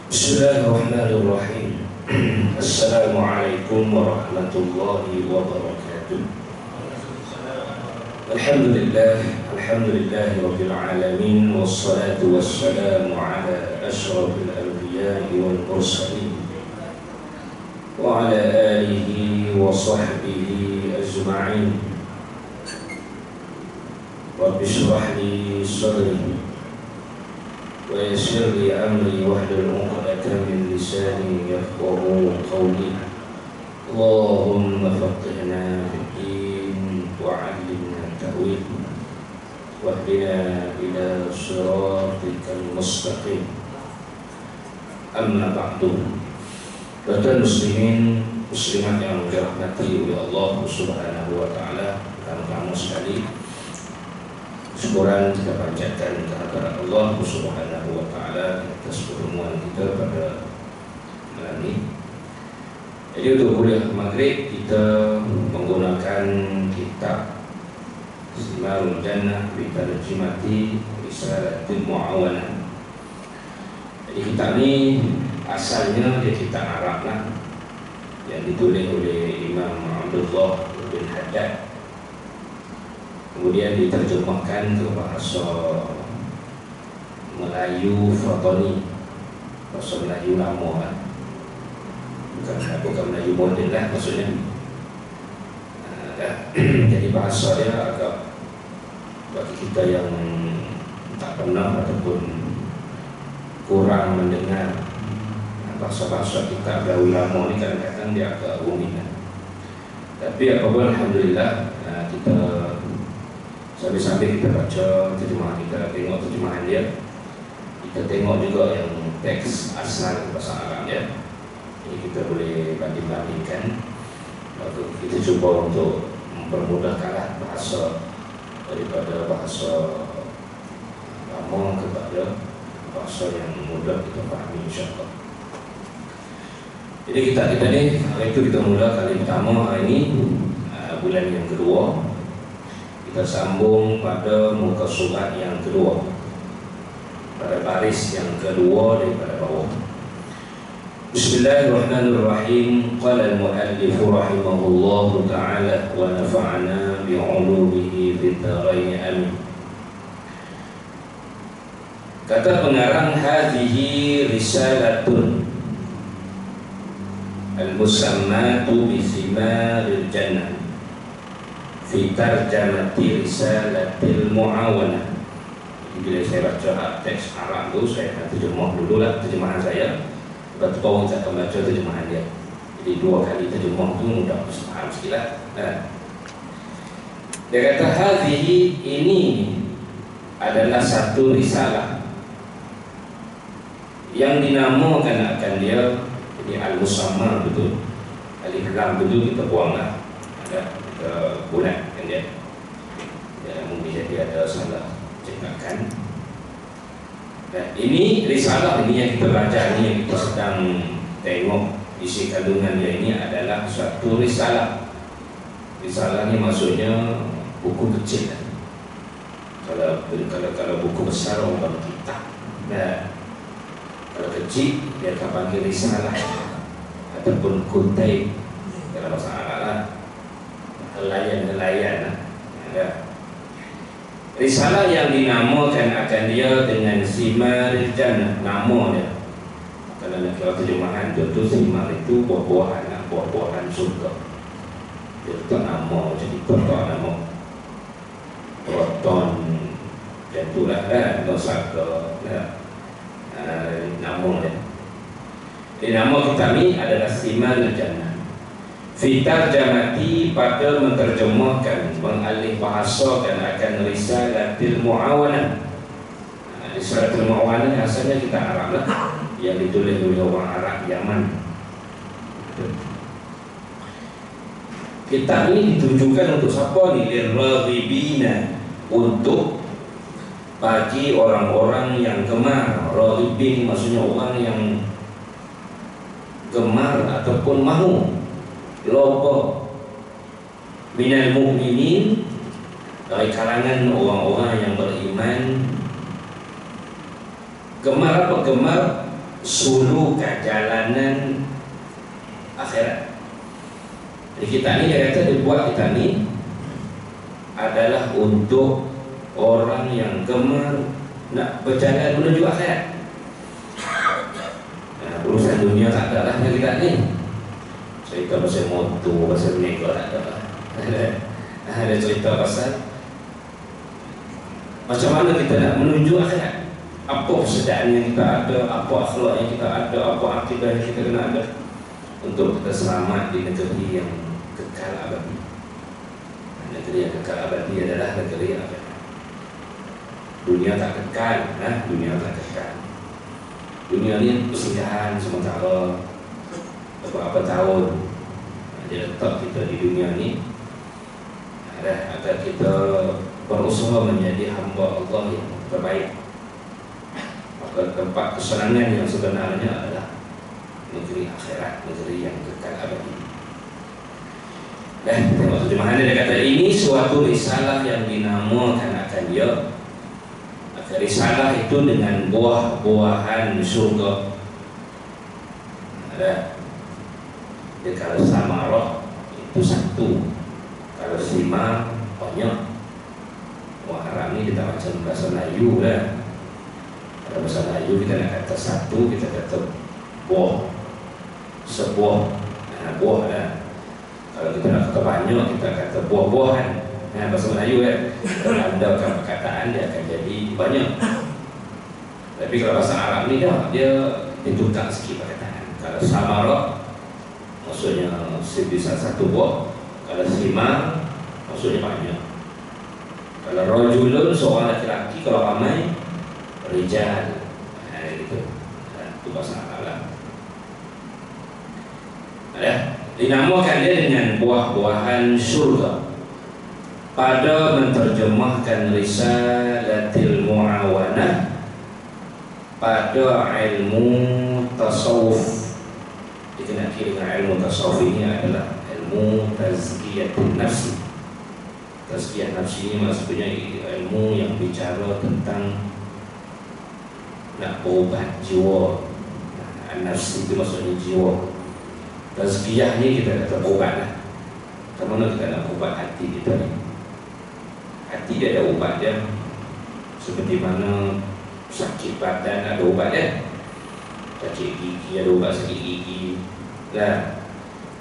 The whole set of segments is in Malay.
Bismillahirrahmanirrahim. Assalamualaikum warahmatullahi wabarakatuh. Alhamdulillahi rabbil alamin, wassalatu wassalamu ala asyrafil anbiya'i wal mursalin wa ala alihi wa sahbihi ajma'in. Rabbi shrah li sadri wa yassir li amri wahlul 'uqdatam min lisani yafqahu qawli. Allahumma faqihna fid din wa 'allimna ta'wil wahdina ila shiratikal mustaqim. Amma ba'du. Badan muslimin muslimat yang dirahmati oleh Allah Subhanahu wa taala, kamu sekali, syukuran kita panjatkan kehadirat Allah Subhanahu wa taala atas pertemuan kita pada malam ini. Jadi untuk kuliah maghrib kita menggunakan kitab Simarul Jannah bi Tarjimati Risalatul Mu'awanah. Jadi kitab ini asalnya dia kitab Arab lah, yang ditulis oleh Imam Abdullah bin Haddad, kemudian diterjemahkan ke bahasa Melayu Fatani, bahasa Melayu lama lah, bukan Melayu moden lah maksudnya. Jadi bahasa dia agak, bagi kita yang tak pernah ataupun kurang mendengar bahasa-bahasa kita ulama ni, kadang-kadang dia agak rumit. Tapi apapun alhamdulillah, kita sambil-sambil kita baca terjemahan, kita tengok terjemahan dia, kita tengok juga yang teks asal bahasa Arab dia. Jadi kita boleh banding-bandingkan. Lalu kita cuba untuk mempermudahkanlah bahasa daripada bahasa lama kepada bahasa yang mudah kita fahami, insyaAllah. Jadi kita ni, hari itu kita mula kali pertama hari ini, bulan yang kedua. Kita sambung pada muka surat yang kedua, pada baris yang kedua daripada bawah. Bismillahirrahmanirrahim. Qala al-muallif rahimahullahu ta'ala wa nafa'ana bi'ulumihi fid dharain amin. Kata pengarang, hadhihi risalatun al-musammatu bi Simaril Jannah fi tarjamati Risalatil Mu'awanah. Bila saya baca teks Arab tu, saya akan terjemah dulu lah terjemahan saya, lepas tu kawan saya akan baca terjemahan dia. Jadi dua kali terjemah tu mudah faham sikit lah. Dia kata hadhihi, ini adalah satu risalah yang dinamakan akan dia. Jadi al-musamma betul, alif lam betul kita buang lah, kita bulatkan dia. Mungkin jadi ada salah cetakan. Dan ini risalah ini yang kita baca ni, yang kita sedang tengok isi kandungan dia ini adalah suatu risalah. Risalah ni maksudnya buku kecil. Kalau buku besar orang kitab. Kalau kecil dia akan panggil risalah ataupun kutip dalam bahasa Arab lah, helaian. Risalah yang dinamakan akan dia dengan Simaril Jannah, nama dia. Kalau terjemahan tentu Simar itu buah-buahan, buah-buahan surga. Dia letak nama macam itu, nama Proton, macam itulah kan, Nosaka, nama dia. Jadi nama kitab ni adalah Simarul Jannah fi tarjamati, pada menterjemahkan, mengalih bahasakan akan Risalatil Mu'awanah. Risalatil Mu'awanah asalnya kitab Arab lah, yang ditulis oleh orang Arab Yaman. Kitab ini ditujukan untuk siapa ni? Liraghibina, untuk bagi orang-orang yang gemar. Raghibin maksudnya orang yang gemar ataupun mahu, loba minal mu'minin, dari kalangan orang-orang yang beriman. Gemar apa? Gemar suluk jalanan akhirat. Jadi kita ni, dia kata dibuat kita ni adalah untuk orang yang gemar nak berjalan menuju akhirat. Urusan dunia tak ada lah kita ni. Cerita pasal motor, pasal nego tak ada lah. Ada cerita pasal macam mana kita nak menuju akhirat. Apa persediaan yang kita ada, apa akhlak yang kita ada, apa akidah yang kita kena ada untuk kita selamat di negeri yang kekal abadi. Negeri yang kekal abadi adalah negeri akhirat. Dunia tak kekal, dunia tak kekal. Dunia ni persinggahan sementara beberapa tahun. Dia letak kita di dunia ni agar kita berusaha menjadi hamba Allah yang terbaik. Maka tempat kesenangan yang sebenarnya adalah negeri akhirat, negeri yang kekal abadi. Dan tengok terjemahan dia kata ini suatu risalah yang dinamakan akan dia. Risalah itu dengan buah-buahan surga. Ada. Dia kalau samarah itu satu, kalau simar banyak. Orang Arab ni kita macam bahasa Melayu lah. Kalau bahasa Melayu kita nak kata satu, kita kata buah, sebuah, buah lah. Kalau kita nak kata banyak, kita kata buah-buahan. Bahasa Melayu kan, kalau ada perkataan dia akan jadi banyak. Tapi kalau bahasa Arab ni dia ditukar sikit perkataan. Kalau samarah maksudnya sebisa satu buah. Kalau simar maksudnya banyak. Kalau rajulun seorang lelaki, kalau ramai rijal. Gitu. Itu bahasa Arab lah. Ada. Dinamakan dia dengan buah-buahan surga. Pada menterjemahkan Risalatil Mu'awanah pada ilmu tasawuf, dikenaki dengan ilmu tasawuf ini adalah ilmu tazkiyatun nafsi. Tazkiyah nafsi ini maksudnya ilmu yang bicara tentang nak berubat jiwa. Nafsi itu maksudnya jiwa. Tazkiyah ni kita kata berubat lah. Macam mana kita nak berubat hati kita ni? Hati dia ada ubat dia. Seperti mana sakit badan ada ubat dia. Sakit gigi ada ubat sakit gigi. Dan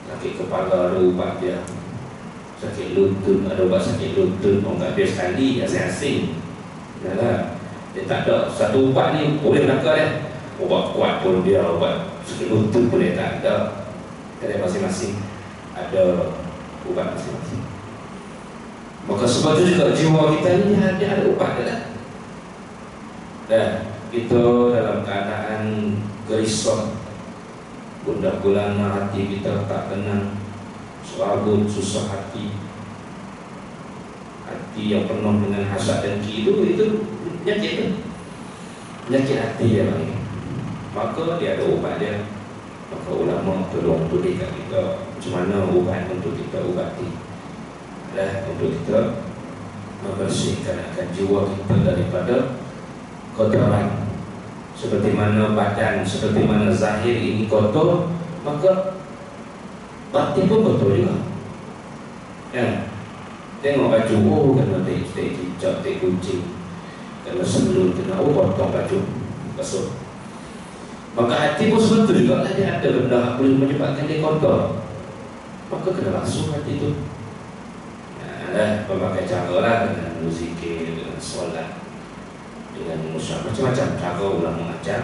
sakit kepala ada ubat dia. Sakit lutut ada ubat sakit lutut. Orang tak biasa sekali, asing-asing. Dia tak ada satu ubat ni boleh belakang dia. Ubat kuat pun dia, ubat sakit lutut pun dia tak ada. Kedai masing-masing ada ubat masing-masing. Maka sebab itu juga jiwa kita ni dia ada ubat dia. Dan kita dalam keadaan gerisah, gundah gulana hati kita tak tenang, serabut, susah hati, hati yang penuh dengan hasad dan dengki itu penyakit tu. Penyakit hati dia ni. Maka dia ada ubat dia. Maka ulama tolong tulis kat kita macam mana ubat untuk kita ubati. Untuk kita membersihkan akan jiwa kita daripada kotoran. Seperti mana badan, seperti mana zahir ini kotor, maka batin pun kotor juga. Ya. Tengok baju, kena cicak, kucing, kena sebelum, kena potong baju, basuh. Maka hati pun sebetul juga lah, dia ada benda yang boleh menyebabkan dia kotor. Maka kena basuh hati itu. Berbagai cara lah, dengan berzikir, dengan solat, dengan musyawarah, macam-macam cara ulama mengajar.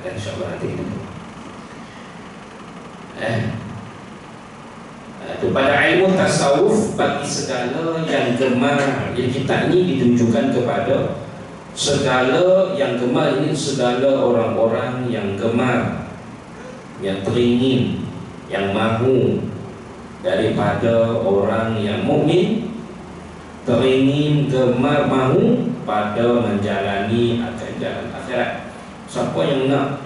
Dan insyaAllah nanti kita pada ilmu tasawuf, bagi segala yang gemar. Jadi kita ini ditunjukkan kepada segala yang gemar ini, segala orang-orang yang gemar, yang teringin, yang mahu daripada orang yang mukmin, teringin, gemar, mahu pada menjalani jalan akhirat. Siapa yang nak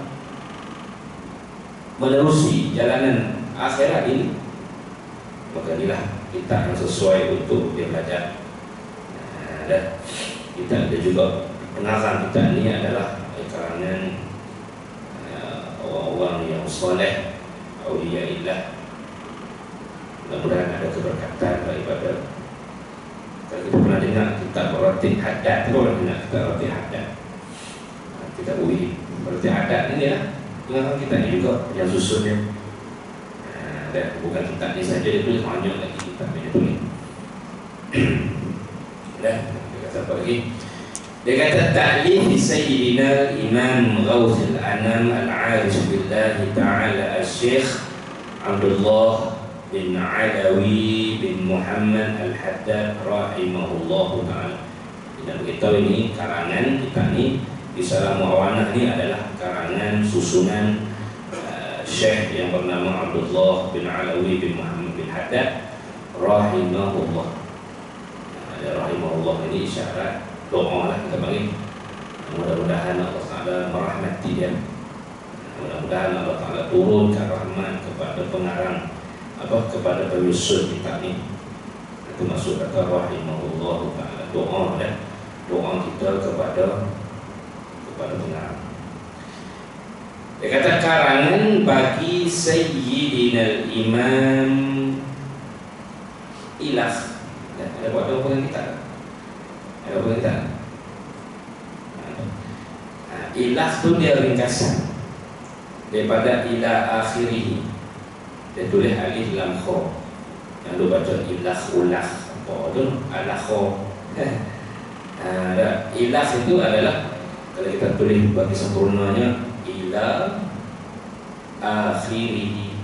menerusi jalanan akhirat ini, maka inilah kitab yang sesuai untuk dia belajar. Ada kita ada juga pengarang kita ini adalah kalangan orang-orang yang soleh, auliyaillah. Mudah-mudahan ada keberkatan daripada. Kalau kita pernah dengar kitab Ratib Haddad, kita pernah dengar kitab Ratib Haddad. Kita UI Ratib Haddad ini lah pengarang kita ini juga yang susunnya. Dan bukan kitab ini saja, dia tulis banyak lagi kitab yang dia tulis. Dan dia kata apa lagi? Dia kata ta'lif Sayyidina Imam Ghawthul Anam Al-Arif Billahi Ta'ala Al-Syekh Abdullah bin Alawi bin Muhammad Al-Haddad rahimahullah ta'ala. Kita beritahu ini karangan kita ni di Salam Mu'awanah ini adalah karangan susunan Syekh yang bernama Abdullah bin Alawi bin Muhammad bin Haddad rahimahullah. Rahimahullah ini isyarat doa lah kita bagi. Mudah-mudahan Allah Ta'ala merahmati dia. Mudah-mudahan Allah Ta'ala turunkan rahmat kepada pengarang kepada penyusun kitab ini. Itu maksud kata rahimahullah Ta'ala, doa dan doa kita kepada pengarang. Dia kata karangan bagi Sayyidina Imam Ilah. Ada buat apa dengan kita? Ada apa kita? Ilah tu dia ringkasan daripada ila akhirih. Dia tulis alif lam kha. Yang lu baca ilah ulah apa tu? Alah kha. Ilah itu adalah kalau kita tulis bagi sempurnanya ila akhirih.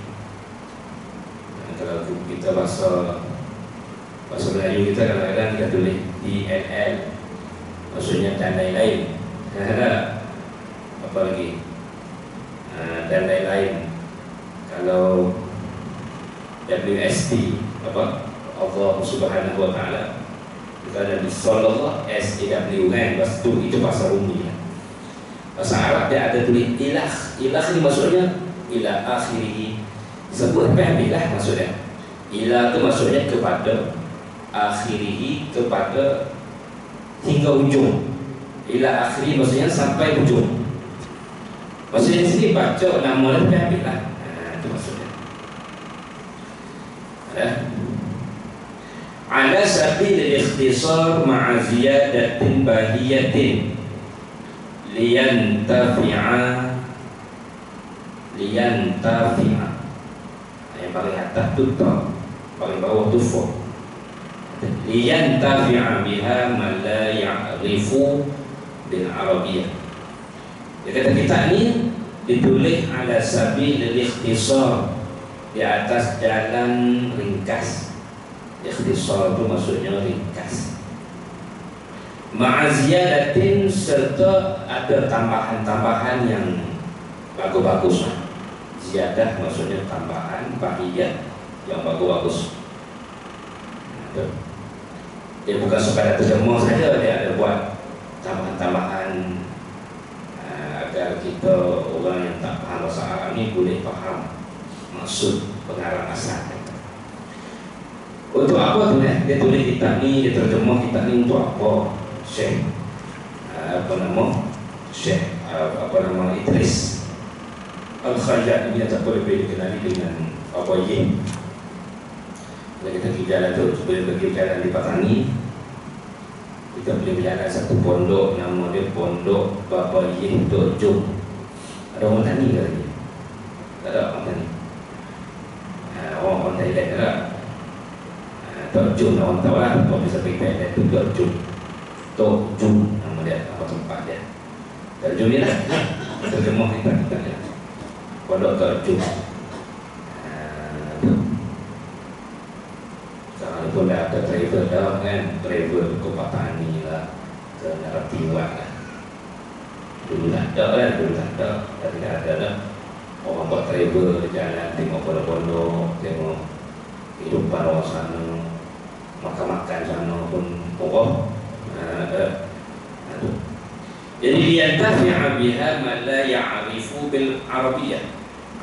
Kalau kita bahasa Melayu kita kadang-kadang kita tulis DLL, maksudnya dan lain-lain. Apa lagi? Dan lain-lain. Kalau WST apa? Allah Subhanahu Wa Taala. Kita ada di Sallallahu SAW kan, itu bahasa Rumi. Bahasa Arab dia ada tulis ilah. Ilah ini maksudnya ila akhirih. Sebut apa ilah maksudnya? Ilah itu maksudnya kepada akhirih, kepada hingga ujung. Ila akhirih maksudnya sampai ujung. Maksudnya sini baca nama dia apa? Itu maksudnya. Ala sabil al-ikhtisar ma'a ziyadatin bahiyatin liyantafi'a. Yang paling atas tu ta, paling bawah tu fa. Liyantafi'a biha man la ya'rifu bil Arabiyyah. Dia kata kita ni ditulis ala sabil al-ikhtisar, di atas jalan ringkas. Ikhtisar itu maksudnya ringkas. Ma'aziyadatin, serta ada tambahan-tambahan yang bagus-bagus. Ziyadah maksudnya tambahan, bahiyat yang bagus-bagus. Dia bukan sekadar terjemah saja, dia ada buat tambahan-tambahan agar kita orang yang tak faham bahasa Arab ni boleh faham maksud pengarang asal. Untuk apa tu dia tulis kitab ni, dia terjemah kitab ni untuk apa? Syekh Idris Al-Khayyat ini tak boleh dikenali dengan apa ye. Kalau kita pergi jalan tu, sebelum pergi jalan di Patani, kita boleh berjalan satu pondok, nama dia Pondok Bapa Yeh Tok Jom. Ada orang tani ke lagi? Tak ada orang tani. Orang Thailand ke tak? Tok Jom orang tahu lah. Kalau bisa pergi Thailand tu Tok Jom. Tok Jom nama dia, apa tempat dia. Tok Jom ni lah terjemah kita ni. Pondok Tok Jom. Sekarang pun dah ada travel dah kan, travel ke Patani lah, ke Naratiwat lah. Dulu tak ada kan, dah tidak ada dah. Orang buat travel jalan, tengok pondok-pondok, tengok kehidupan orang sana, makan-makan sana pun orang ada. Jadi liyantafi'a biha man la ya'rifu bil Arabiyyah,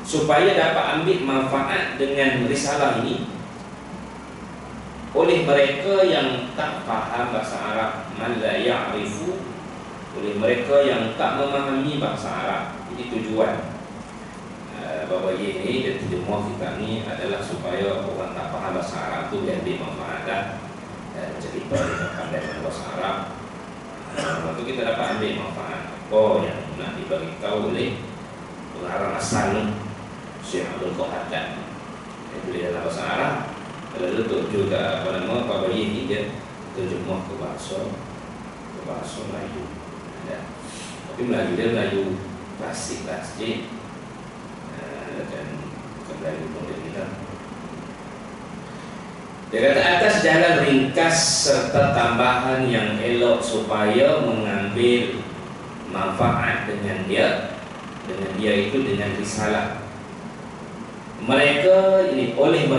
supaya dapat ambil manfaat dengan risalah ini oleh mereka yang tak faham bahasa Arab, man la ya'rifu, oleh mereka yang tak memahami bahasa Arab. Ini tujuan bahawa ini dan terjemah kita ni adalah supaya orang tak faham bahasa Arab tu dia ambil manfaat dan cerita dengan pandai bahasa Arab. Maka kita dapat ambil manfaat apa yang nak diberitahu oleh pengarang asal Syekh Abdul Qadir. Dia boleh dalam bahasa Arab. Kalau letak juga apa ini dia terjemah ke bahasa Melayu. Tapi Melayu dia Melayu klasik lah sikit, dan Melayu modern kita. Dia kata atas jalan ringkas serta tambahan yang elok supaya mengambil manfaat dengan dia itu dengan risalah. Mereka ini oleh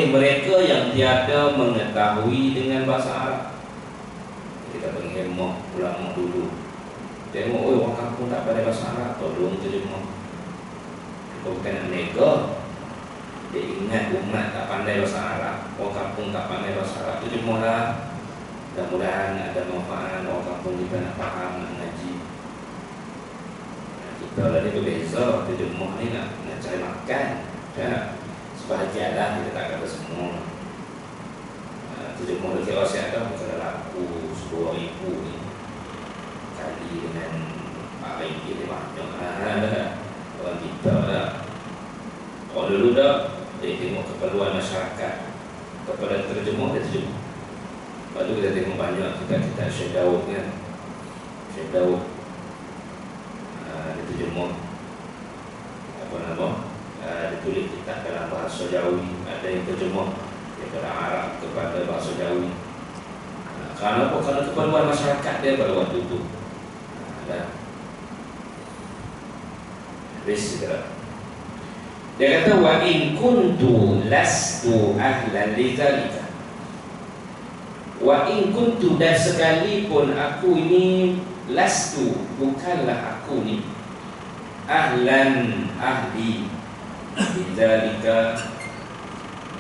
mereka yang tiada mengetahui dengan bahasa Arab. Kita penghemah ulama dulu, tengok orang kampung tak pandai bahasa Arab, tolong terjemah. Bukan nak nego, dia ingat umat tak pandai bahasa Arab, orang kampung tak pandai bahasa Arab, terjemahlah. Mudah-mudahan ada manfaat, orang kampung kita nak faham, nak ngaji. Kita lah ni berbeza, terjemah ni nak cari makan, sebahagianlah, kita tak kata semua. Terjemah lagi orang siap dah, bukan laku 10,000 ni kali dengan RM4 dia banyak lah. Orang kita dah, orang dulu dah, dia tengok keperluan masyarakat, kepada terjemah, dia terjemah. Lepas tu kita tengok banyak kita Syekh Daud kan, Syekh Daud dia terjemah dia tulis kitab dalam bahasa Jawi, ada yang terjemah daripada Arab kepada bahasa Jawi. Kerana apa? Kerana keperluan masyarakat dia pada waktu itu. Dia kata wa in kuntu lastu ahlan lidzalika. Wa in kuntu, dan sekalipun aku ini lastu, bukanlah aku ni ahlan, ahli lidzalika,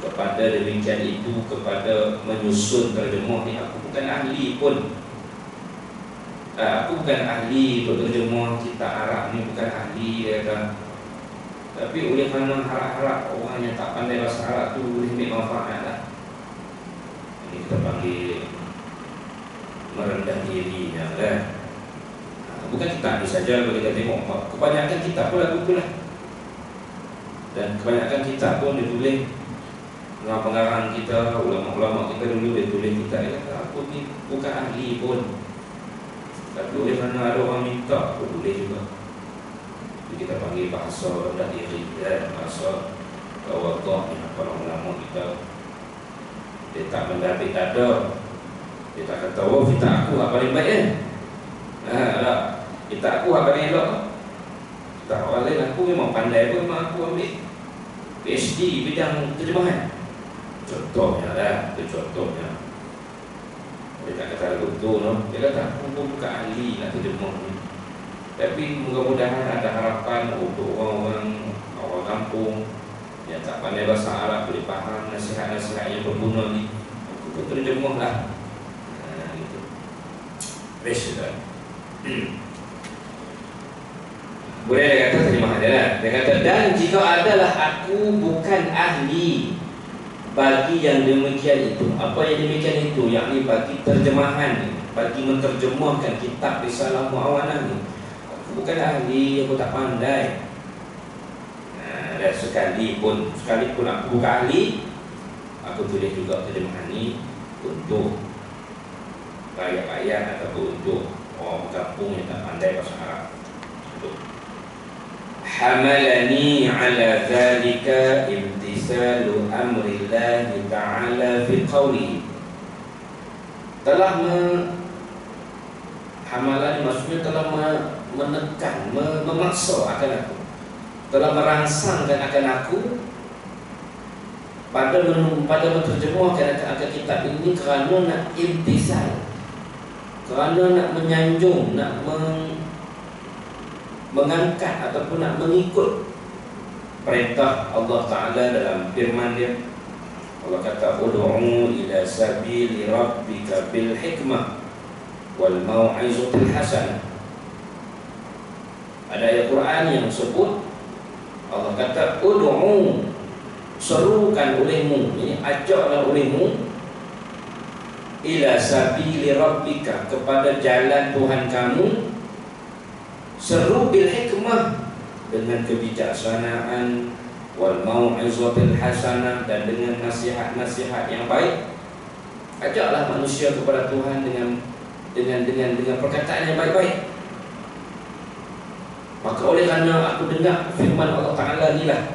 kepada demikian itu, kepada menyusun terjemah ni, aku bukan ahli pun. Aku bukan ahli untuk terjemah kitab Arab ni, bukan ahli dia kata. Tapi oleh kerana harap-harap orang yang tak pandai bahasa Arab tu boleh ambil manfaat lah. Ini kita panggil merendah dirinya kan. Bukan kitab ni saja, kalau kita tengok kebanyakan kitab pun lagu tu lah. Dan kebanyakan kitab pun ditulis pengarang kita, ulama-ulama kita dulu dia tulis kitab, dia kata aku ni bukan ahli pun, tapi oleh kerana ada orang minta aku boleh juga. Jadi kita panggil bahasa rendah diri dan bahasa tawadhu ni. Para ulama kita dia tak mendapik dada, dia tak kata oh kita aku hak paling baik lah, kita aku hak paling elok. Tak orang lain, aku memang pandai pun, memang aku ambil PhD bidang terjemahan. Contohnya lah, itu contohnya. Dia tak kata lagu tu, no? Dia kata aku pun bukan ahli nak terjemah ni, tapi mudah-mudahan ada harapan untuk orang kampung yang tak pandai bahasa Arab boleh faham nasihat-nasihat yang berguna ni. Aku pun terjemah lah. Gitu. Best lah. Boleh dia kata terjemah dia lah. Dia kata dan jika adalah aku bukan ahli bagi yang demikian itu. Apa yang demikian itu? Yakni bagi terjemahan, bagi menterjemahkan kitab Risalah Mu'awanah ni. Aku bukan ahli, aku tak pandai. Dan sekalipun aku bukan ahli, aku tulis juga terjemahan ni untuk rakyat-rakyat ataupun untuk orang kampung yang tak pandai bahasa Arab. Hamalani ala dhalika imtisalu amrillahi ta'ala fi qawlihi. Hamalan maksudnya telah menekan, memaksa akan aku, telah merangsangkan akan aku pada menterjemahkan akan kitab ini kerana nak imtisal, kerana nak menyanjung, nak mengangkat ataupun nak mengikut perintah Allah Ta'ala dalam firman dia, Allah kata ud'u ila sabili rabbika bil hikmah wal mau'izatil hasanah. Ada ayat Quran yang sebut Allah kata ud'u, serukan olehmu, ini ajaklah olehmu, ila sabili rabbika, kepada jalan Tuhan kamu, seru bil hikmah, dengan kebijaksanaan, wal mau'izatil hasanah, dan dengan nasihat-nasihat yang baik. Ajaklah manusia kepada Tuhan dengan perkataan yang baik-baik. Maka oleh kerana aku dengar firman Allah Ta'ala inilah,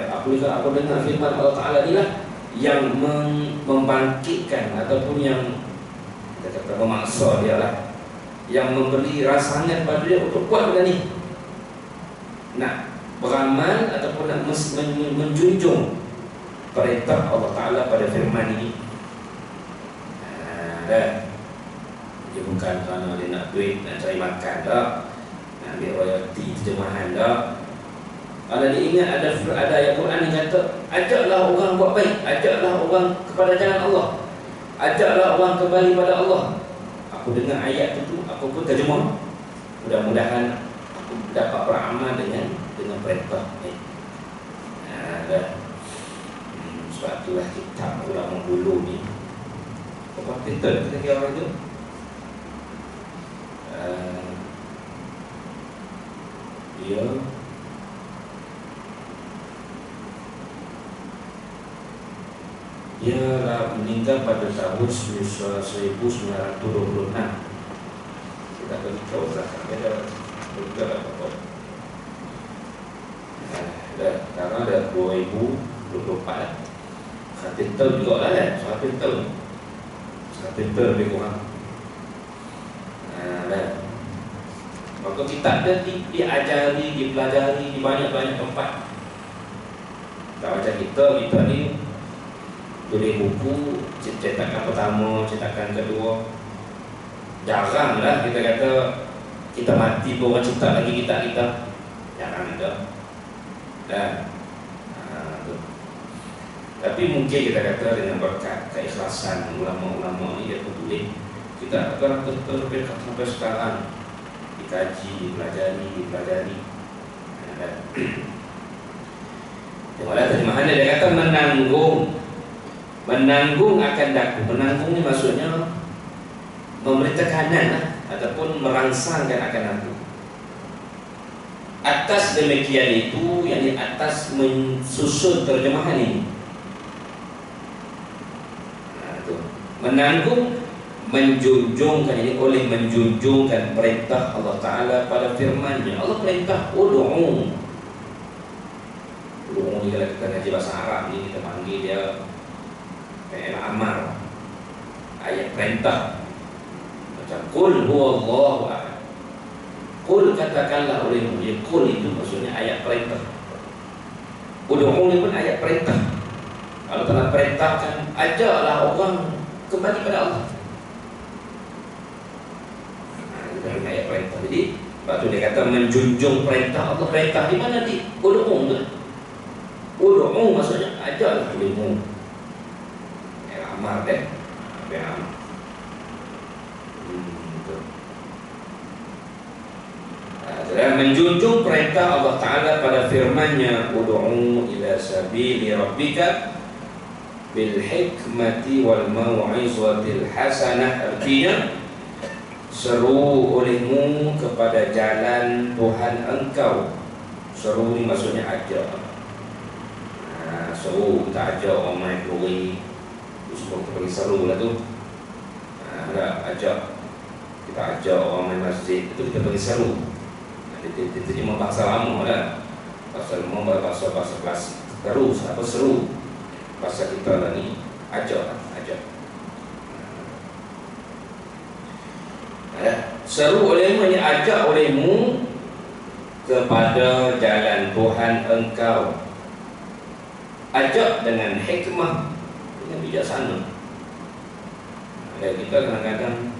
aku dengar firman Allah Ta'ala inilah yang membangkitkan ataupun yang kita kata memaksa dia lah, yang memberi rasa pada dia untuk buat benda ni, nak beramal ataupun nak menjunjung perintah Allah Ta'ala pada firman ini. Dia bukan kerana dia nak duit, nak cari makan tak, nak ambil royalty terjemahan tak. Kalau dia ingat ada ayat Quran yang kata ajaklah orang buat baik, ajaklah orang kepada jalan Allah, ajaklah orang kembali pada Allah. Aku dengar ayat itu, aku pun terjemah. Mudah-mudahan aku dapat beramal dengan perintah ni. Sebab itulah kitab ulama dulu ni, apa pintar kita kira orang tu, dia meninggal pada tahun 1926. Kita beritahu belakang dia dah betul apa. Sekarang dah 2024. Satu tahun juga lah kan. Satu tahun lebih kurang. Maka kitab dia diajari, dipelajari di banyak-banyak tempat. Tak macam kita ni tulis buku, cetakan pertama, cetakan kedua. Jarang lah kita kata kita mati pun orang cetak lagi kitab kita. Jarang ada. Tapi mungkin kita kata dengan berkat keikhlasan ulama-ulama ni, dia tulis kita akan terus sampai sekarang, dikaji, dipelajari. Tengoklah terjemahan dia kata menanggung akan daku. Menanggung ni maksudnya memberi tekanan lah, ataupun merangsangkan akan aku. Atas demikian itu, yang di atas mensusun terjemahan ini. Menanggung, menjunjungkan, ini oleh menjunjungkan perintah Allah Ta'ala pada firman-Nya. Allah perintah ud'u ni, kalau kita ngaji bahasa Arab ni, kita panggil dia fi'il amar, ayat perintah. Macam qul huwallahu ahad, qul katakanlah olehmu. Ya, qul itu maksudnya ayat perintah. Ud'u ni pun ayat perintah. Kalau telah perintahkan, ajaklah orang kembali pada Allah. Kita punya ayat perintah. Jadi sebab tu dia kata menjunjung perintah Allah. Perintah di mana? Di ud'u tu. Ud'u maksudnya ajaklah olehmu. Amar deh, amar. Menjunjung perintah Allah Ta'ala pada firman-Nya, ud'u ila sabili rabbika bil hikmati wal mau'izatil hasanah. Artinya seru olehmu kepada jalan Tuhan engkau. Seru ni maksudnya ajak. Seru, kita ajak orang main peluri, semua kita bagi seru lah tu. Kita ajak orang main masjid, itu kita bagi seru. Dia terjemah bahasa lama lah. Bahasa lama, bahasa klasik. Terus, apa seru? Bahasa kita lah ni, ajak. Seru olehmu, ini ajak olehmu kepada jalan Tuhan engkau. Ajak dengan hikmah, dengan bijaksana. Kita kadang-kadang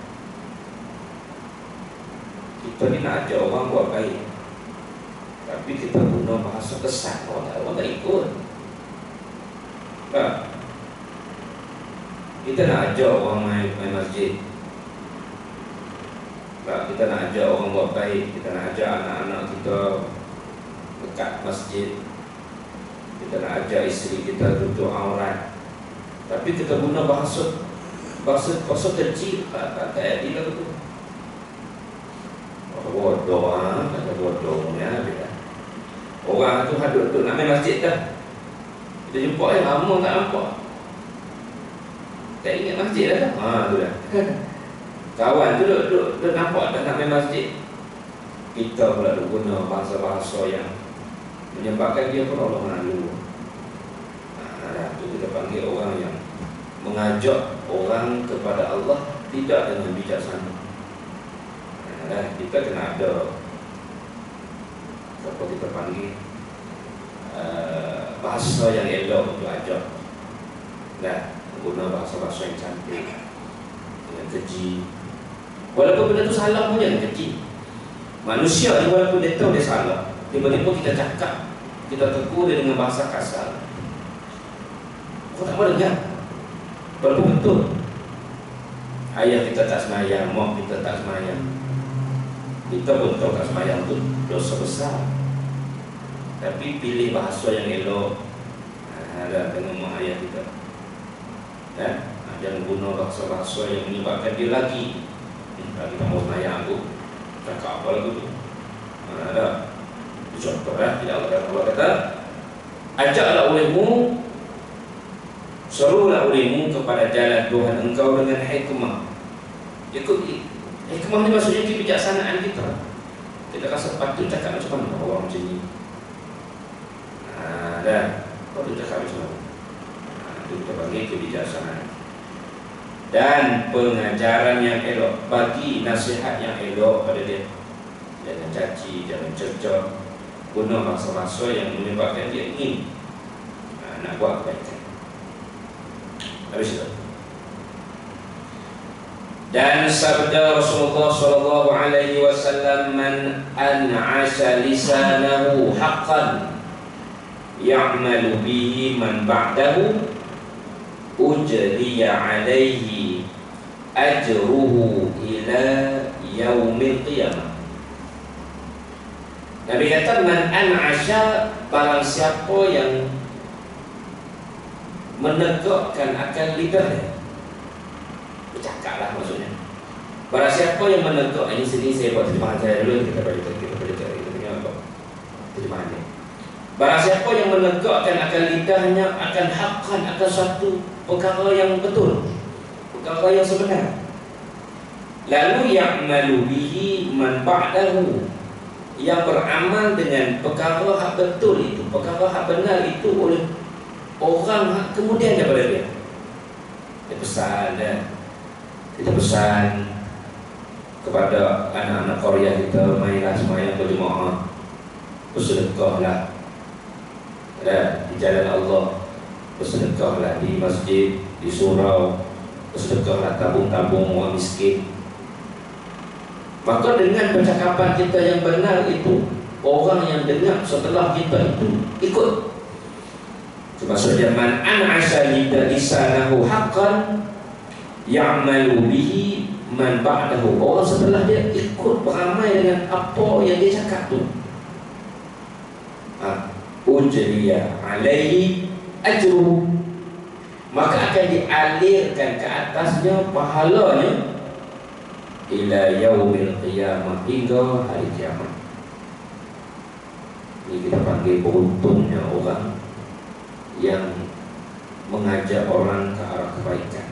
kita ni nak ajak orang buat baik, tapi kita guna bahasa kesan, orang tak ikut. Kita nak ajak orang main masjid, kita nak ajak orang buat baik, kita nak ajak anak-anak kita dekat masjid, kita nak ajak isteri kita tutup aurat, tapi kita guna bahasa kecil, tak adil lah tu. Bodoh kata bodohnya bila orang tu hadut nak main masjid dah. Kita jumpa lama tak nampak, tak ingat masjid dah. Tu dah. Kawan tu duduk nampak dah nak main masjid. Kita pula guna bahasa-bahasa yang menyebabkan dia pun Allah malu. Tu kita panggil orang yang mengajak orang kepada Allah tidak dengan bijaksana. Kita kena ada apa kita panggil bahasa yang elok untuk ajak, dan guna bahasa-bahasa yang cantik, yang keji. Walaupun benda tu salah pun jangan keji. Manusia ni walaupun dia tahu dia salah, tiba-tiba kita cakap, kita tegur dia dengan bahasa kasar, kau tak mau dengar. Walaupun betul ayah kita tak semayang, mak kita tak semayang, kita pun tahu tak semayang tu dosa besar, tapi pilih bahasa yang elok dengan mak ayah kita, jangan guna bahasa-bahasa yang menyebabkan dia lagi kita mau semayang aku cakap apa lagu tu. Contohlah, tidak Allah kata, ajaklah olehmu, serulah olehmu kepada jalan Tuhan engkau dengan hikmah. Hikmah ni maksudnya kebijaksanaan kita. Kita rasa patut cakap macam mana orang macam ni. Patut cakap macam mana. Itu kita panggil kebijaksanaan. Dan pengajaran yang elok, bagi nasihat yang elok pada dia. Jangan caci, jangan cercah, guna bahasa-bahasa yang menyebabkan dia ingin nak buat kebaikan. Habis itu. Dan sabda Rasulullah sallallahu alaihi wasallam, man an'asha lisanahu haqqan ya'malu bihi man ba'dahu ujriya alaihi ajruhu ila yaumil qiyamah. Nabi kata, man an'asha, barang siapa yang menegakkan akan lidahnya, bercakaplah maksudnya. Barang siapa yang menegak, ini sini saya buat terjemahan saya dulu, kita tengok apa terjemahannya. Barang siapa yang menegakkan akan lidahnya akan hakkan, akan satu perkara yang betul, perkara yang sebenar, lalu ya'malu bihi man ba'dahu, yang beramal dengan perkara hak betul itu, perkara hak benar itu oleh orang kemudian daripada dia. Kita pesan kepada anak-anak Korea kita, mainlah semayang berjemaah, bersedekahlah di jalan Allah, bersedekahlah di masjid, di surau, bersedekahlah tabung-tabung orang miskin. Maka dengan percakapan kita yang benar itu, orang yang dengar setelah kita itu ikut. Maksudnya, man an'asha lisanahu haqqan ya'malu bihi man ba'dahu, orang setelah dia ikut beramai dengan apa yang dia cakap tu, ujriya alaihi ajru, maka akan dialirkan ke atasnya pahalanya ila yaumil qiyamah, hingga hari kiamat. Ini kita panggil beruntungnya orang yang mengajak orang ke arah kebaikan.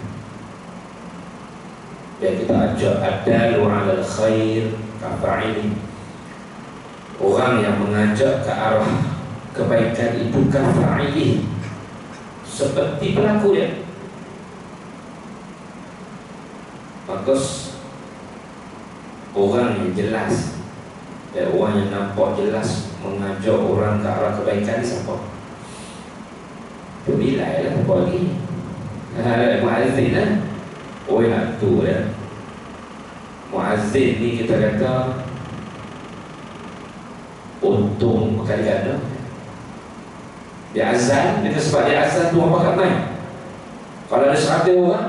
Dan kita ajak adalu alal khair kafa'ili, orang yang mengajak ke arah kebaikan itu kafa'ili, seperti pelaku dia. Bagus orang yang jelas, dan orang yang nampak jelas mengajak orang ke arah kebaikan ni siapa? Bilal lah, apa lagi? Muazzin lah. Oh ya, tu lah. Muazzin ni kita kata untung berkali ganda. Dia azan, dia sebab dia azan tu apa kat main. Kalau ada 100 orang,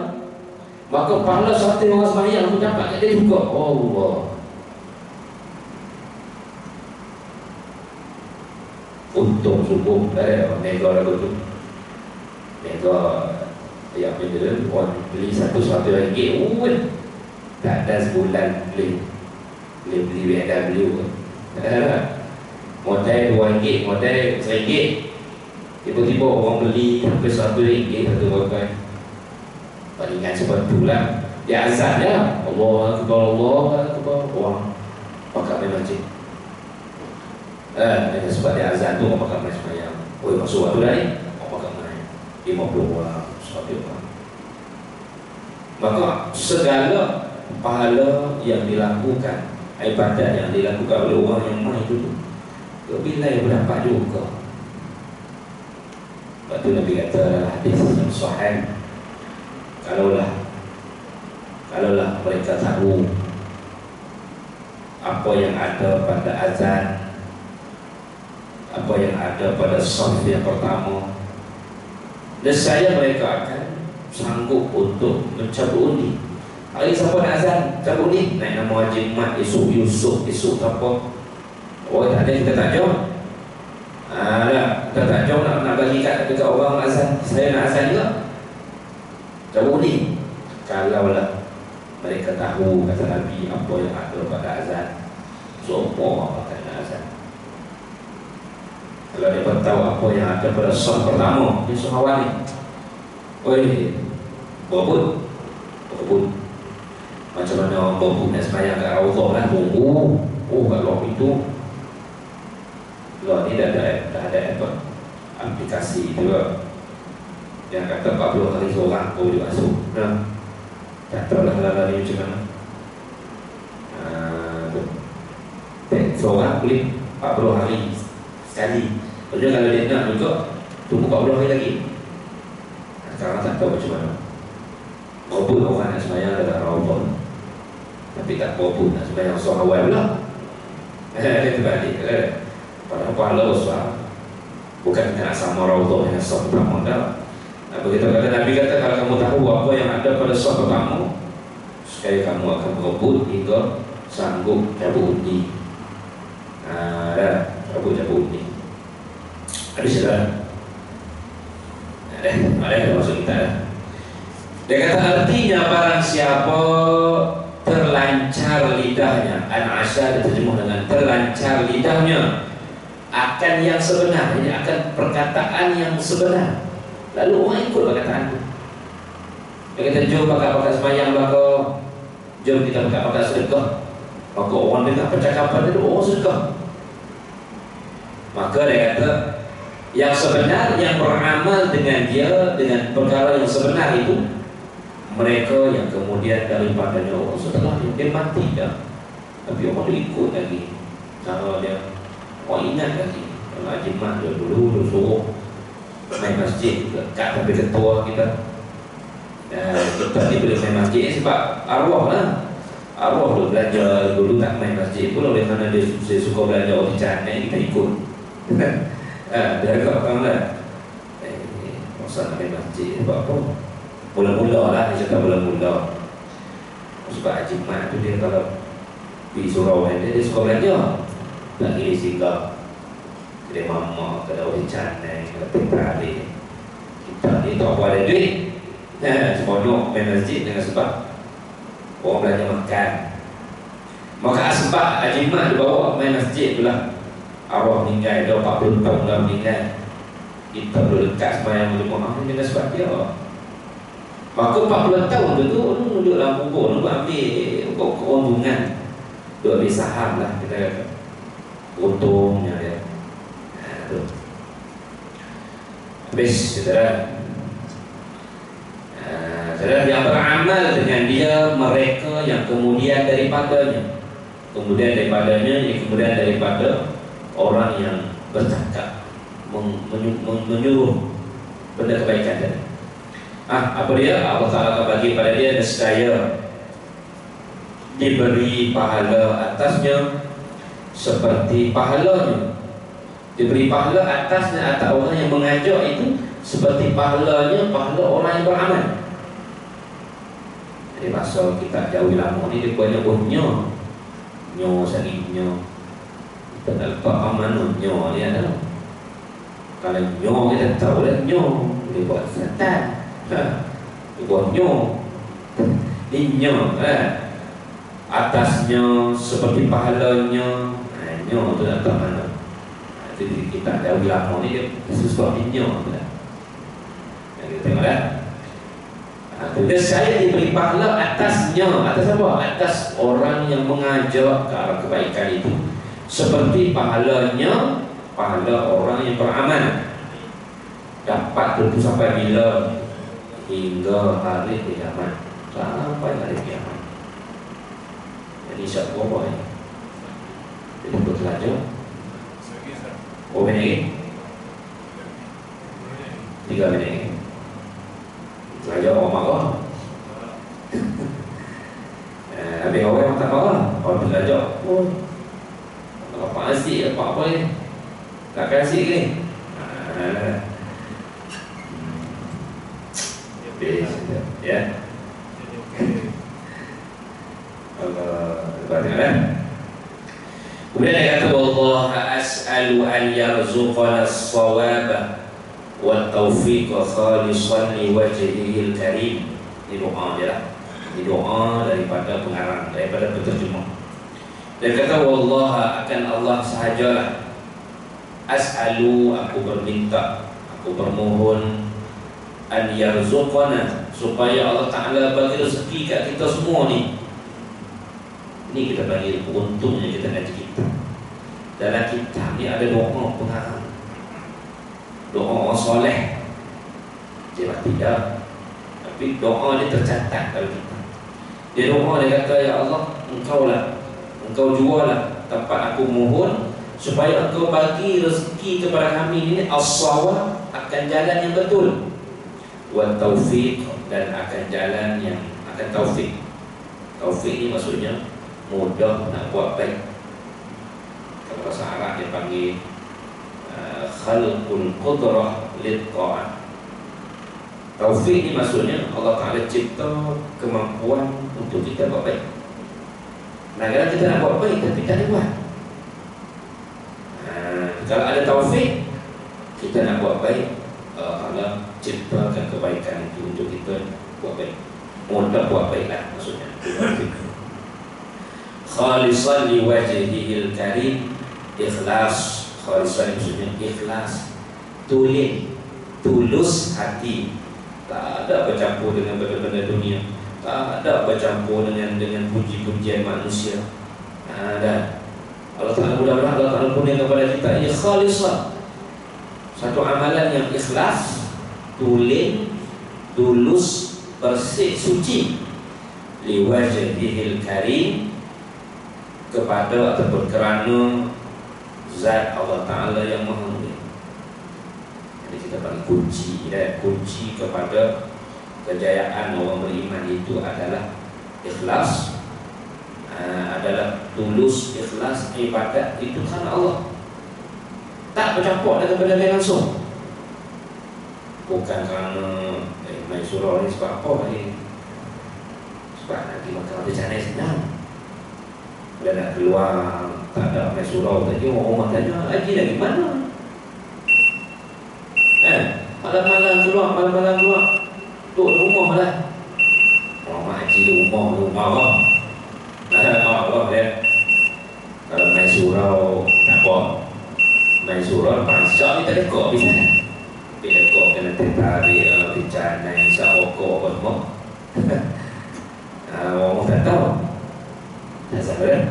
maka pahala 100 orang sembahyang pun dapat kat dia juga. Allah. Untung subuh mega lagu tu. Mega yang benda orang beli satu RM100. Tak ada sebulan beli BMW. Model RM2, model RM1. Tiba-tiba orang beli sampai RM100 satu pakai. Palingan sebab itulah dia azan dia. Allah Akbar, Allah Akbar. Orang pakai main masjid. Dengan sebab dia azan tu orang pakai main sembahyang. Oh, masuk waktu dah ni. Orang pakai main 50 orang, 100 orang. Maka segala pahala yang dilakukan, ibadat yang dilakukan oleh orang yang main itu bila yang berdapat juga. Sebab tu Nabi kata dalam hadis yang sahih, Kalaulah mereka tahu apa yang ada pada azan, apa yang ada pada shaf yang pertama, nescaya mereka akan sanggup untuk mencabut undi. Hari siapa nak azan, cabut undi, naik nama Haji Mat, esok Yusuf, esok apa. Oh tak ada, kita tak jawab. Kita tak jawab nak bagi dekat orang azan. Saya nak azan juga, cabut undi. Kalaulah mereka tahu, kata Nabi, apa yang ada pada azan, semua akan azan. Kalau dia tahu apa yang ada pada shaf pertama, dia shaf awal ni, oi, berbun. Macam mana orang berbun nak sembahyang kat Raudhah lah, tunggu. Oh, kat luar pintu. Luar ni dah ada apa? Aplikasi juga yang kata 40 hari seorang baru dia masuk. Tak tahu lah lari macam mana. Seorang boleh 40 hari sekali. Maksudnya kalau dia nak juga, tunggu 40 hari lagi. Sekarang tak tahu macam mana. Walaupun orang nak sembahyang dalam Raudhah, tapi tak walaupun nak sembahyang soal awal pula. Dia terbalik. Padahal pahala besar. Bukan kita nak sama Raudhah dengan soal pertama dah. Begitu kata Nabi kata, kalau kamu tahu apa yang ada pada soal pertama, sekali kamu akan berebut hingga sanggup cabut undi. Cabut undi. Habis dah. Ada masuk kita dah. Dia kata artinya barang siapa terlancar lidahnya, An-Asya diterjemah dengan terlancar lidahnya akan yang sebenar, ini akan perkataan yang sebenar. Lalu orang ikut perkataan itu. Dia kata jom pakai sembahyang belakang, jom kita pakai sedekah. Maka orang dengar percakapan itu, orang sedekah. Maka dia kata yang sebenar, yang beramal dengan dia, dengan perkara yang sebenar itu, mereka yang kemudian daripadanya orang setelah dia mati dah, tapi orang dia ikut lagi cara dia. Orang ingat lagi kalau Haji Mat dia dulu suruh main masjid juga, kat tapi ketua kita. Kita ni boleh main masjid ni sebab arwah lah. Arwah tu belajar dulu tak main masjid pun, oleh kerana dia suka belajar orang cantik, kita ikut. Dia agak orang lah, masa nak main masjid sebab apa? Mula-mula lah, dia cakap mula-mula. Sebab Haji Mat tu dia kalau pergi surau dia suka belajar. Tak kira sikap dia mama, kalau orang cantik, kalau tertarik. Kita ni tak apa ada duit, seronok main masjid dengan sebab orang belajar makan. Maka sebab Haji Mat dia bawa main masjid tu lah. Arwah meninggal, dah 40 tahun dah meninggal. Kita perlu dekat sembahyang rumah dengan sebab dia. Maka 40 tahun tu duduk dalam kubur, duduk ambil keuntungan, duduk ambil saham lah, kita kata untungnya dia. Habis saudara, saudara yang beramal dengan dia, mereka yang kemudian daripadanya, kemudian daripada orang yang bercakap menyuruh benda kebaikan tadi. Apa dia? Allah Ta'ala akan bagi pada dia nescaya diberi pahala atasnya seperti pahalanya Diberi pahala atasnya atas orang yang mengajak itu seperti pahalanya pahala orang yang beramal. Jadi pasal kita jauh lama ni dia banyak nyo sakit nyo. Kita tak lepas amanah nyo ni ada. Kalau nyo kita tahu lah nyo dia buat setan. Dia buat nyo. Ini nyo atasnya seperti pahalanya. Nyo tu tak tahu mana. Jadi kita jauh lama ni dia sesuatu nyo tu lah. Kita tengok lah. Dan saya diberi pahala atasnya. Atas apa? Atas orang yang mengajak ke arah kebaikan itu seperti pahalanya pahala orang yang beramal. Dapat tentu sampai bila? Hingga hari kiamat. Sampai hari kiamat. Jadi siapa apa ya? Jadi betul aja. Oh minit 3 minit. Belajar orang marah. Habis orang tak marah. Orang belajar. Oh, apa asyik apa ni? Tak kasih ni. Ya. Baca. Kemudian dia kata Allah as'alu an yarzuqana as-shawaba wa taufiqa khalisan li wajhihil karim. Ini doa dia lah. Ini doa daripada pengarang, daripada penterjemah. Dia kata wallah akan Allah sahajalah. As'alu, aku berminta, aku bermohon an yarzuqana, supaya Allah Ta'ala bagi rezeki kat kita semua ni. Ini kita bagi beruntungnya kita ngaji kita. Dalam kitab ni ada doa pengarang, doa orang soleh. Dia tidak, tapi doa dia tercatat dalam kitab. Dia doa, dia kata ya Allah, Engkau jualah tempat aku mohon supaya Engkau bagi rezeki kepada kami ini as-shawab, akan jalan yang betul, wa taufiq, dan akan jalan yang akan taufik. Taufik ini maksudnya mudah nak buat baik. Kalau bahasa Arab dia panggil khalqul qudrah lid ta'ah. Taufik ni maksudnya Allah Ta'ala cipta kemampuan untuk kita buat baik. Kadang-kadang kita nak buat baik tapi tak ada buat. Kalau ada taufik, kita nak buat baik, Allah ciptakan kebaikan itu untuk kita buat baik. Mudah buat baiklah maksudnya. Khalisan li wajhihil karim, ikhlas. Khalisan maksudnya ikhlas, tulus hati. Tak ada bercampur dengan benda-benda dunia, tak ada bercampur dengan puji-pujian manusia. Dan Allah Ta'ala, mudah-mudahan Allah Ta'ala kurniakan kepada kita ini khalisah, satu amalan yang ikhlas, tulus, bersih, suci, liwajhihil karim, kepada ataupun kerana zat Allah Ta'ala yang maha mulia. Jadi kita bagi kunci kepada kejayaan orang beriman itu adalah ikhlas, adalah tulus, ikhlas ibadat itu kerana Allah, tak bercampur dengan benda lain langsung. Bukan kerana main surau ni sebab apa ni? Sebab nanti makan macam senang. Bila nak keluar tak ada main surau tadi, orang tanya lagi mana? Malam-malam keluar duduk di rumah lah. Orang haji di rumah lah. Ada Allah dia. Kalau main surau nak buat main surau pasal kita dekor bisa. Kita dekor kena tertarik bicara yang seokok semua. Orang tak tahu. Tak salah.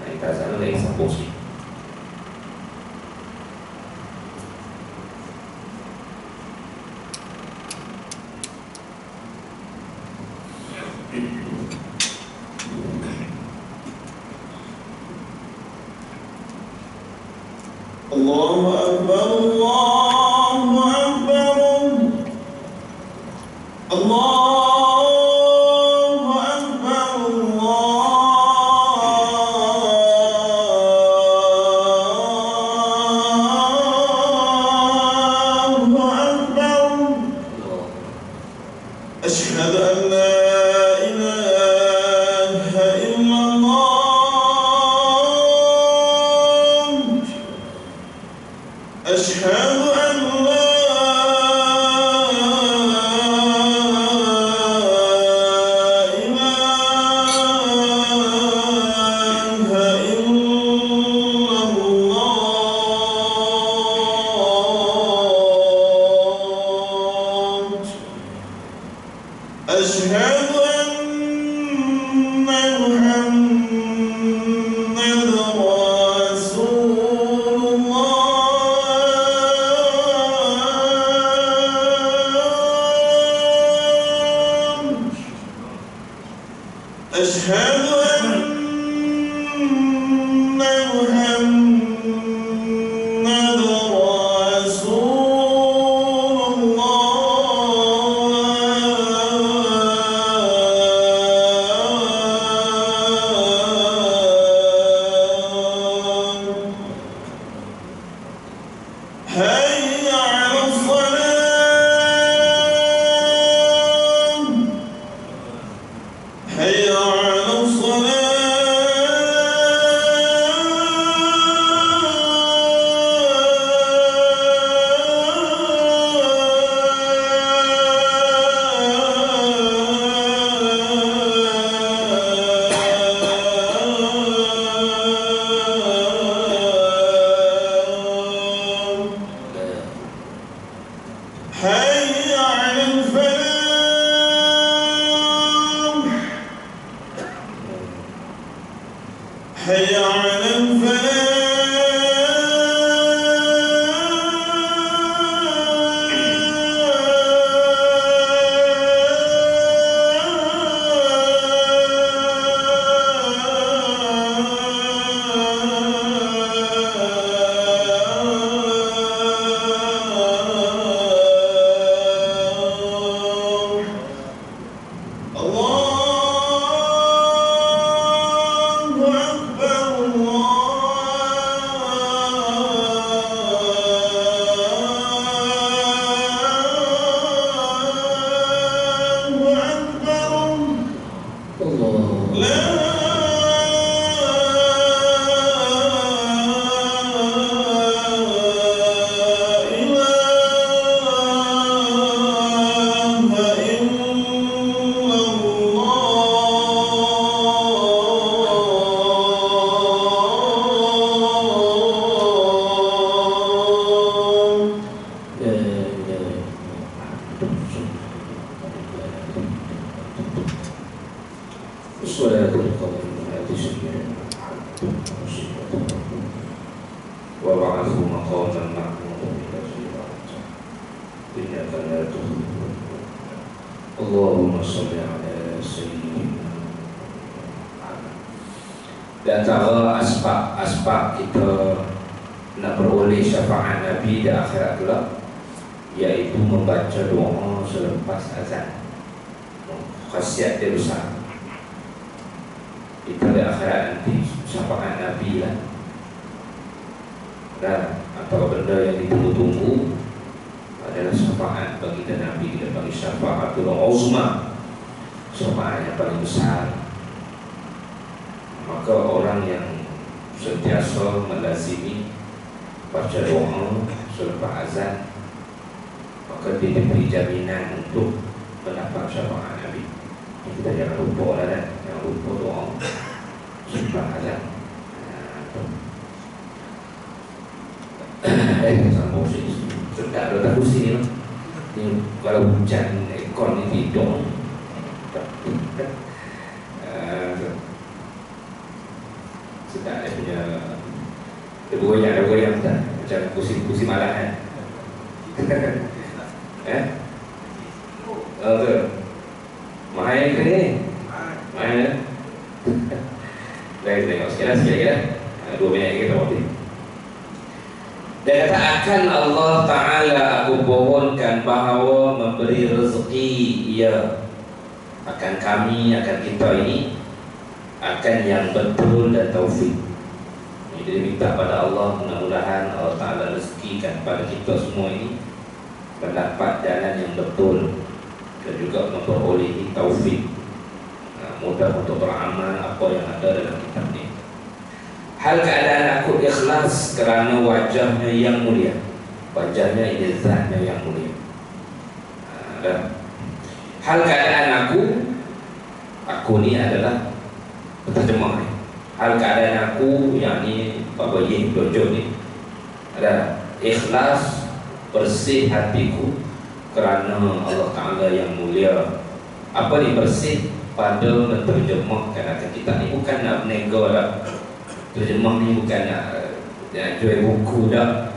Kita salah lagi sambung sikit. Allahu Akbar, Allahu Akbar, Allahu Akbar, Allahumma sholli ala sayyidina. Di antara asbab kita nak beroleh syafaat Nabi di akhirat kelak, yaitu membaca doa selepas azan. Khasiat dia besar. Kita di akhirat nanti syafaat Nabi lah. Dan atau benda yang ditunggu-tunggu adalah syafaat bagi Nabi, dan bagi syafaatul uzma, syafaat yang paling besar. Maka orang yang sentiasa melazimi baca doa selepas azan, maka dia diberi jaminan untuk mendapat syafaat Nabi. Kita jangan lupa lah, dan jangan lupa doa selepas azan. Sama musik sedap letak kursi ni. Ni kalau hujan ekor ni tidur. Sedap dia punya. Dia bergoyang tak? Macam kursi malam kan. Betul. Mahal ke ni? Mahal. Baik, tengok sikit lah. 2 minit kita waktu. Dan akan Allah Ta'ala aku pohonkan bahawa memberi rezeki ia akan kami, akan kita ini, akan yang betul dan taufik. Jadi minta pada Allah, mudah-mudahan Allah Ta'ala rezekikan pada kita semua ini mendapat jalan yang betul, dan juga memperolehi taufik mudah untuk beramal apa yang ada dalam kitab ini. Hal keadaan aku ikhlas kerana wajahnya yang mulia, wajahnya ini zatnya yang mulia. Dan hal keadaan aku ni adalah terjemah ni. Hal keadaan aku yang ni Bapa Yin Dojo ni adalah ikhlas bersih hatiku kerana Allah Ta'ala yang mulia. Apa ni bersih? Pada menterjemahkan kitab ni bukan nak menego dah. Terjemah ni bukan nak jual buku dah.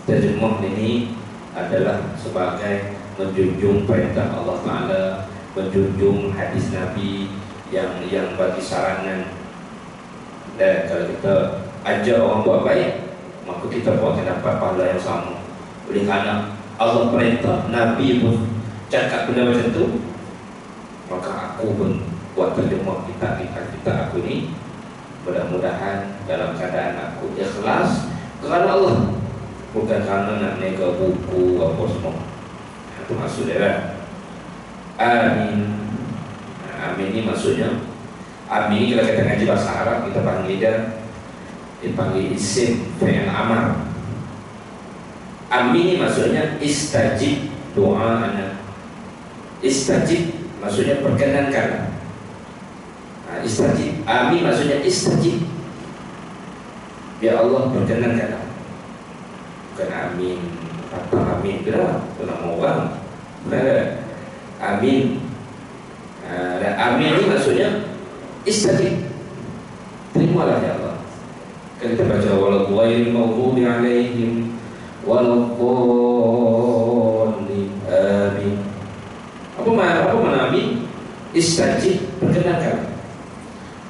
Terjemah ini adalah sebagai menjunjung perintah Allah Ta'ala, menjunjung hadis Nabi yang bagi saranan. Dan kalau kita ajar orang buat baik, maka kita pun akan dapat pahala yang sama. Oleh kerana Allah perintah, Nabi pun cakap benda macam tu, maka aku pun buat terjemah kitab aku ni. Mudah-mudahan dalam keadaan aku ikhlas kerana Allah, bukan kerana nak nega buku apa semua. Itu maksud dia kan. Amin. Amin ni maksudnya, amin ni kalau kita ngaji bahasa Arab, kita panggil dia, dipanggil isim fi'il amar. Amin ni maksudnya istajib doa ana. Istajib maksudnya perkenankan. Istajib. Amin maksudnya istajib. Ya Allah perkenankan. Bukan amin apa amin kira nama orang. Amin. Dan amin ni maksudnya istajib. Terimalah ya Allah. Kan kita baca walau ghairil maghdubi alaihim waladdallin. Amin. Apa makna amin? Istajib, perkenankan.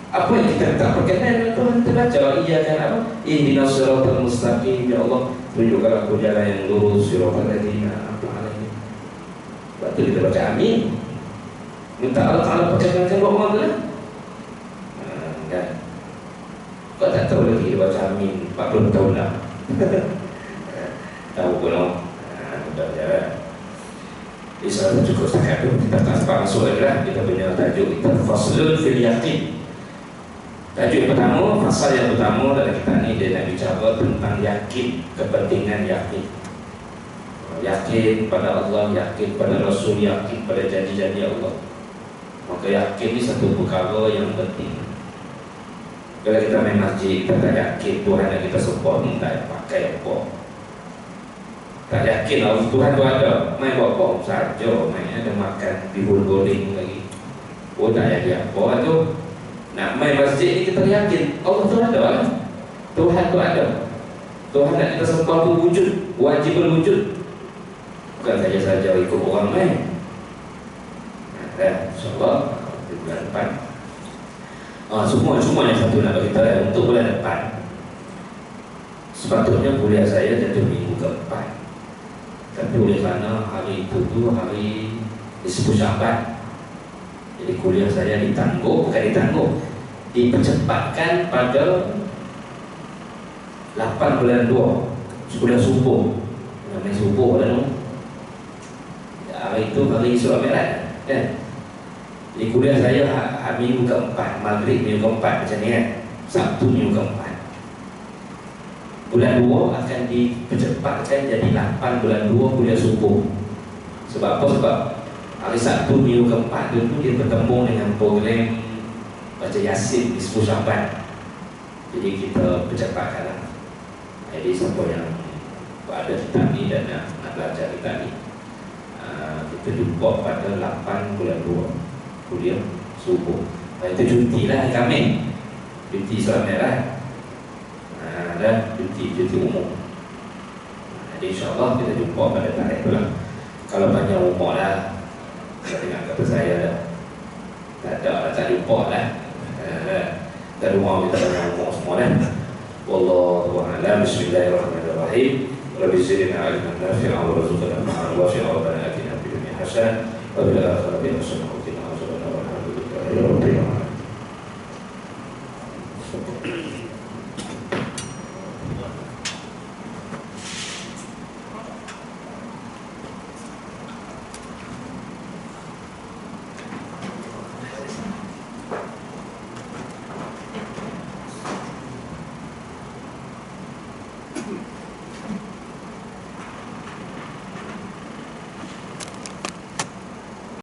Apa yang kita tak perkenan, Tuhan terbaca iya kan apa? Ihdinas siratal mustaqim, ya Allah tunjukkan aku jalan yang lurus, siratal ladzina an'amta alaihim. Sebab tu kita baca amin. Minta Allah Ta'ala perkenankan buat orang tu lah. Kan? Kau tak tahu lagi dia baca amin 40 tahun dah. Tahu pun lah. Mudah jalan. Jadi salah cukup setakat tu. Kita tak sempat masuk lagi lah. Kita punya tajuk kita faslun fil yaqin. Tajuk pertama, fasal yang pertama dalam kitab ni dia nak bicara tentang yakin, kepentingan yakin. Yakin pada Allah, yakin pada Rasul, yakin pada janji-janji Allah. Maka yakin ni satu perkara yang penting. Kalau kita main masjid, kita tak yakin Tuhan yang kita support ni tak pakai apa. Tak yakin Allah Tuhan tu ada, main buat apa saja, main ada makan bihun goreng lagi. Oh tak yakin apa tu. Nak main masjid ni kita yakin Allah tu ada lah. Tuhan tu ada. Tuhan nak kita sembah tu wujud, wajib berwujud. Bukan saja-saja ikut orang main. InsyaAllah di bulan depan semua yang satu nak bagi tahu untuk bulan depan. Sepatutnya kuliah saya jatuh minggu keempat, tapi oleh kerana hari itu tu hari disebut Syaban, jadi kuliah saya dipercepatkan pada 8 bulan 2 kuliah subuh. Namanya subuh kan. Hari itu hari Isra Mi'raj kan. Jadi kuliah saya minggu keempat, maghrib minggu keempat macam ni kan. Sabtu minggu keempat. Bulan 2 akan dipercepatkan jadi 8 bulan 2 kuliah subuh. Sebab apa? Sebab hari Sabtu minggu keempat itu dia bertemu dengan program baca Yasin di 10 Syaban. Jadi kita percepatkanlah. Jadi siapa yang ada kitab ni dan nak belajar kitab ni, kita jumpa pada 8 bulan 2 kuliah subuh. Itu cuti lah kami, cuti Isra Mi'raj dan cuti umum. Jadi insyaAllah kita jumpa pada tarikh tu lah. Kalau banyak umur lah, saya dengar kata saya dah tak ada lah, tak jumpa lah. Dan rumah kita banyak umur semua kan. Wallahu a'lam. Bismillahirrahmanirrahim. Rabbi zidna ilman nafi'an wa rzuqna ma'al wafi'a wa rabbana atina fid dunya hasanah wa fil akhirati hasanah wa qina adzabannar. Walhamdulillahi rabbil alamin.